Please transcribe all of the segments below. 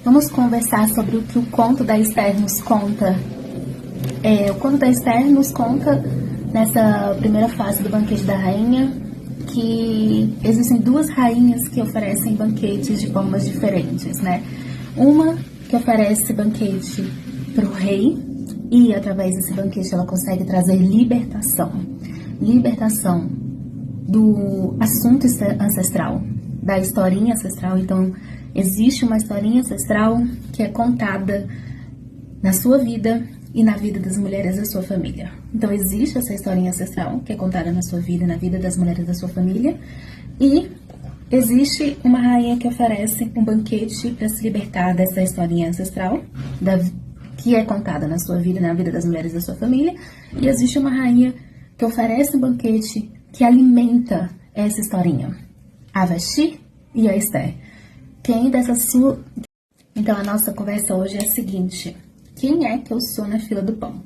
Vamos conversar sobre o que o conto da Esther nos conta. O conto da Esther nos conta, nessa primeira fase do banquete da rainha, que existem duas rainhas que oferecem banquetes de formas diferentes, né? Uma que oferece banquete para o rei e, através desse banquete, ela consegue trazer libertação. Libertação do assunto ancestral, da historinha ancestral. Então, existe uma historinha ancestral que é contada na sua vida e na vida das mulheres da sua família. Então, existe essa historinha ancestral que é contada na sua vida e na vida das mulheres da sua família. E existe uma rainha que oferece um banquete para se libertar dessa historinha ancestral, que é contada na sua vida e na vida das mulheres da sua família. E existe uma rainha que oferece um banquete que alimenta essa historinha. A Vashti e a Esther. Quem dessa sua... Então, a nossa conversa hoje é a seguinte: quem é que eu sou na fila do pão?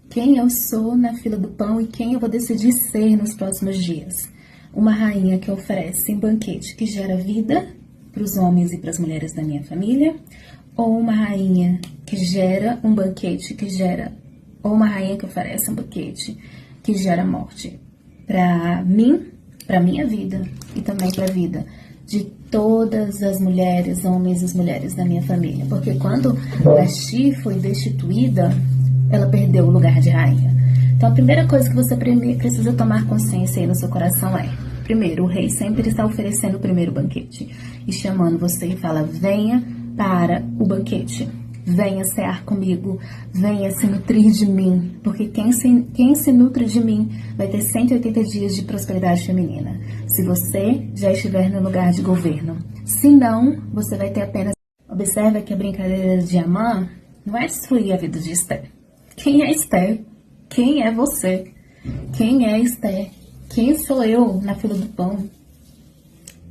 Quem eu sou na fila do pão e quem eu vou decidir ser nos próximos dias? Uma rainha que oferece um banquete que gera vida para os homens e para as mulheres da minha família? Ou uma rainha que gera um banquete que gera... Ou uma rainha que oferece um banquete que gera morte para mim, para minha vida e também para a vida de todas as mulheres, homens e mulheres da minha família? Porque quando Vashti foi destituída, ela perdeu o lugar de rainha. Então, a primeira coisa que você precisa tomar consciência aí no seu coração é: primeiro, o rei sempre está oferecendo o primeiro banquete e chamando você e fala: venha para o banquete. Venha cear comigo, venha se nutrir de mim, porque quem se nutre de mim vai ter 180 dias de prosperidade feminina, se você já estiver no lugar de governo. Se não, você vai ter apenas... Observa que a brincadeira de Amã não é destruir a vida de Esther. Quem é Esther? Quem é você? Quem é Esther? Quem sou eu na fila do pão?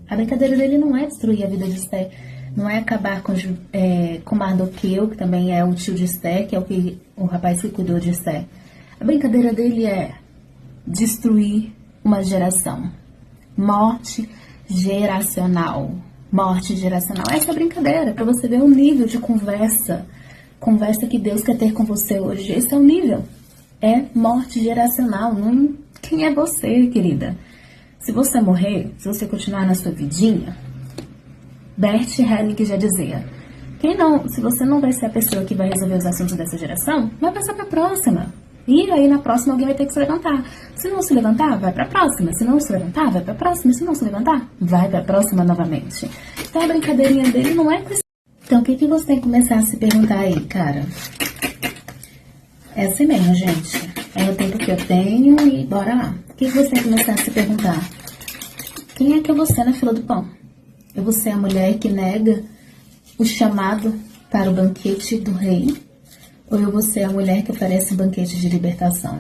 A brincadeira dele não é destruir a vida de Esther. Não é acabar com Mardoqueu, que também é o tio de Esther, que é o rapaz que cuidou de Esther. A brincadeira dele é destruir uma geração. Morte geracional. Morte geracional. Essa é a brincadeira, para você ver o nível de conversa que Deus quer ter com você hoje. Esse é o nível. É morte geracional. Quem é você, querida? Se você morrer, se você continuar na sua vidinha... Bert Helling já dizia: se você não vai ser a pessoa que vai resolver os assuntos dessa geração, vai passar para a próxima. E aí na próxima alguém vai ter que se levantar. Se não se levantar, vai para a próxima. Se não se levantar, vai para a próxima. Se não se levantar, vai para a próxima novamente. Então a brincadeirinha dele não é questão. Então o que você tem que começar a se perguntar aí, cara? É assim mesmo, gente. É o tempo que eu tenho e bora lá. O que você tem que começar a se perguntar? Quem é que eu vou ser na fila do pão? Eu vou ser a mulher que nega o chamado para o banquete do rei? Ou eu vou ser a mulher que oferece o banquete de libertação?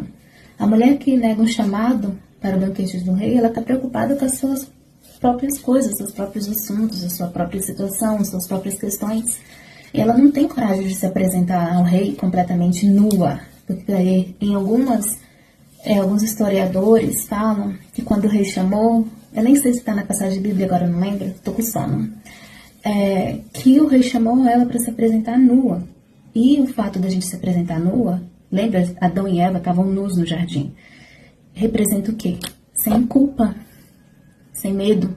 A mulher que nega um chamado para o banquete do rei, ela está preocupada com as suas próprias coisas, seus próprios assuntos, a sua própria situação, suas próprias questões. E ela não tem coragem de se apresentar ao rei completamente nua. Porque em alguns historiadores falam que quando o rei chamou... Eu nem sei se está na passagem de Bíblia agora, eu não lembro, estou com sono. Que o rei chamou ela para se apresentar nua. E o fato da gente se apresentar nua, lembra? Adão e Eva estavam nus no jardim. Representa o quê? Sem culpa, sem medo,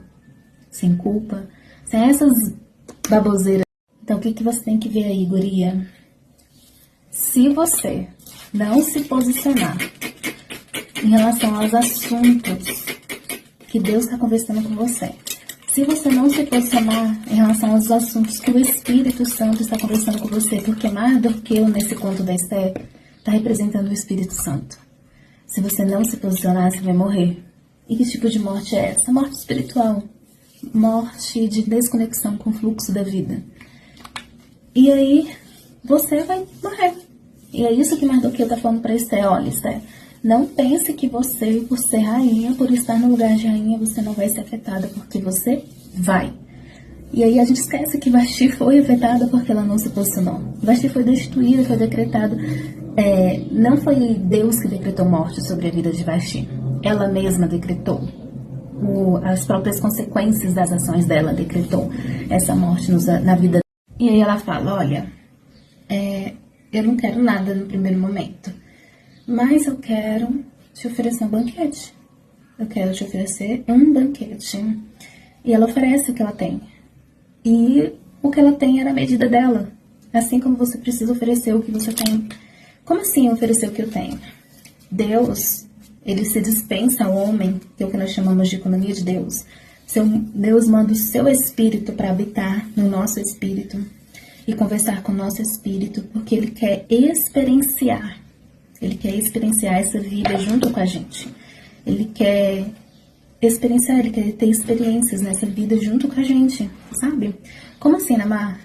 sem culpa, sem essas baboseiras. Então, o que você tem que ver aí, guria? Se você não se posicionar em relação aos assuntos que Deus está conversando com você, se você não se posicionar em relação aos assuntos que o Espírito Santo está conversando com você, porque Mardoqueu, nesse conto da Esther, está representando o Espírito Santo. Se você não se posicionar, você vai morrer. E que tipo de morte é essa? Morte espiritual. Morte de desconexão com o fluxo da vida. E aí, você vai morrer. E é isso que Mardoqueu está falando para Esther. Olha, Esther, não pense que você, por ser rainha, por estar no lugar de rainha, você não vai ser afetada, porque você vai. E aí a gente esquece que Vashti foi afetada porque ela não se posicionou. Vashti foi destituída, foi decretado. Não foi Deus que decretou morte sobre a vida de Vashti. Ela mesma decretou. As próprias consequências das ações dela decretou essa morte na vida. E aí ela fala, olha, eu não quero nada no primeiro momento, mas eu quero te oferecer um banquete. Eu quero te oferecer um banquete. E ela oferece o que ela tem. E o que ela tem era a medida dela. Assim como você precisa oferecer o que você tem. Como assim oferecer o que eu tenho? Deus, ele se dispensa ao homem, que é o que nós chamamos de economia de Deus. Deus manda o seu espírito para habitar no nosso espírito e conversar com o nosso espírito, porque ele quer experienciar. Ele quer experienciar essa vida junto com a gente. Ele quer experienciar, ele quer ter experiências nessa vida junto com a gente, sabe? Como assim, Namar?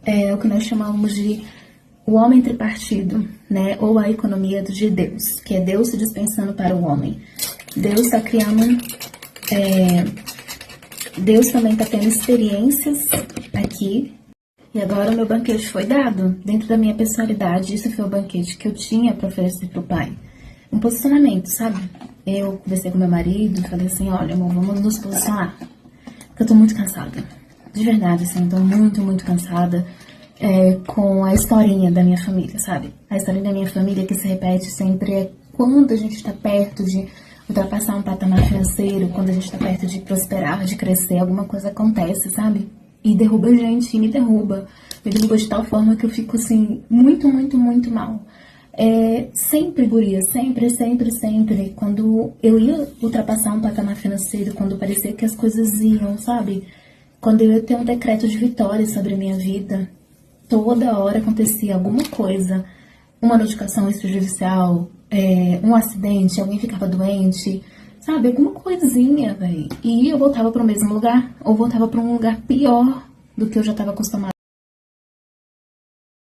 É o que nós chamamos de o homem tripartido, né? Ou a economia de Deus, que é Deus se dispensando para o homem. Deus está criando... Deus também está tendo experiências aqui. E agora o meu banquete foi dado dentro da minha personalidade. Isso foi o banquete que eu tinha para oferecer para o pai. Um posicionamento, sabe? Eu conversei com meu marido e falei assim, olha, amor, vamos nos posicionar. Porque eu tô muito cansada. De verdade, assim, tô muito, muito cansada com a historinha da minha família, sabe? A historinha da minha família que se repete sempre é quando a gente tá perto de ultrapassar um patamar financeiro, quando a gente tá perto de prosperar, de crescer, alguma coisa acontece, sabe? E derruba a gente, e me derruba. Me derruba de tal forma que eu fico, assim, muito, muito, muito mal. Sempre, guria, sempre, sempre, sempre, quando eu ia ultrapassar um patamar financeiro, quando parecia que as coisas iam, sabe? Quando eu ia ter um decreto de vitória sobre a minha vida, toda hora acontecia alguma coisa, uma notificação extrajudicial, um acidente, alguém ficava doente, sabe? Alguma coisinha, velho. E eu voltava para o mesmo lugar, ou voltava para um lugar pior do que eu já estava acostumada.